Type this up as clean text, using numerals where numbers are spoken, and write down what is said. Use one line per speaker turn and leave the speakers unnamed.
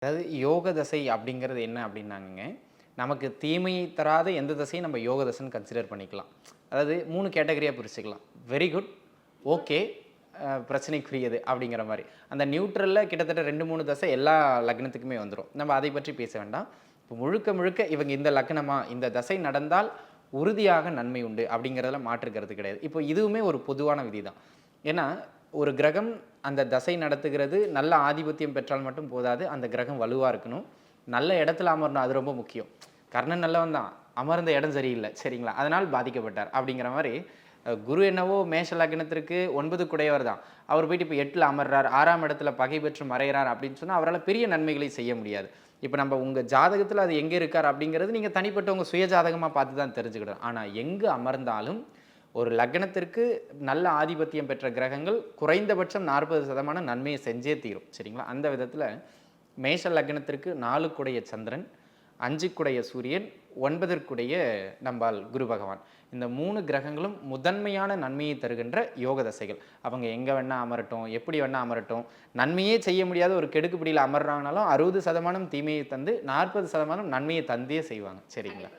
அதாவது யோக தசை அப்படிங்கிறது என்ன அப்படின்னாங்கங்க, நமக்கு தீமையை தராத எந்த தசையும் நம்ம யோக தசைன்னு கன்சிடர் பண்ணிக்கலாம். அதாவது 3 கேட்டகரியா பிரிச்சுக்கலாம். வெரி குட், ஓகே, பிரச்சனைக்குரியது அப்படிங்கிற மாரி. அந்த நியூட்ரல்ல கிட்டத்தட்ட 2, 3 தசை எல்லா லக்னத்துக்குமே வந்துரும். நம்ம அதை பற்றி பேச வேண்டாம். இப்போ முழுக்க முழுக்க இவங்க இந்த லக்னமா, இந்த தசை நடந்தால் உறுதியாக நன்மை உண்டு அப்படிங்கிறதுல மாற்று கருத்து கிடையாது. இப்போ இதுவுமே ஒரு பொதுவான விதி தான். ஏன்னா, ஒரு கிரகம் அந்த தசை நடத்துகிறது நல்ல ஆதிபத்தியம் பெற்றால் மட்டும் போதாது. அந்த கிரகம் வலுவா இருக்கணும். நல்ல இடத்துல அமரணும். அது ரொம்ப முக்கியம். கர்ணன் நல்லவன் தான். அமர்ந்த இடம் சரியில்ல. சரிங்களா? அதனால் பாதிக்கப்பட்டார். அப்படிங்கிற மாரி குரு என்னவோ மேஷ லக்னத்திற்கு 9 குடையவர் தான். அவர் போயிட்டு இப்ப 8ல அமர்றார், 6ஆம் இடத்துல பகை பெற்று மறையிறார் அப்படின்னு சொன்னா, அவரால பெரிய நன்மைகளை செய்ய முடியாது. இப்ப நம்ம உங்க ஜாதகத்துல அது எங்க இருக்கார் அப்படிங்கிறது நீங்க தனிப்பட்ட உங்க சுய ஜாதகமா பார்த்து தான் தெரிஞ்சுக்கிடணும். ஆனா எங்கு அமர்ந்தாலும் ஒரு லக்னத்திற்கு நல்ல ஆதிபத்தியம் பெற்ற கிரகங்கள் குறைந்தபட்சம் 40% நன்மையை செஞ்சே தீரும். சரிங்களா? அந்த விதத்துல மேஷ லக்னத்திற்கு 4 சந்திரன், 5 சூரியன், 9 நம்பால் குரு பகவான். இந்த 3 கிரகங்களும் முதன்மையான நன்மையை தருகின்ற யோக தசைகள். அவங்க எங்க வேணா அமரட்டும், எப்படி வேணா அமரட்டும். நன்மையே செய்ய முடியாத ஒரு கெடுக்குப்பிடியில அமர்றாங்கனாலும் 60% தீமையை தந்து 40% நன்மையை தந்தே செய்வாங்க. சரிங்களா?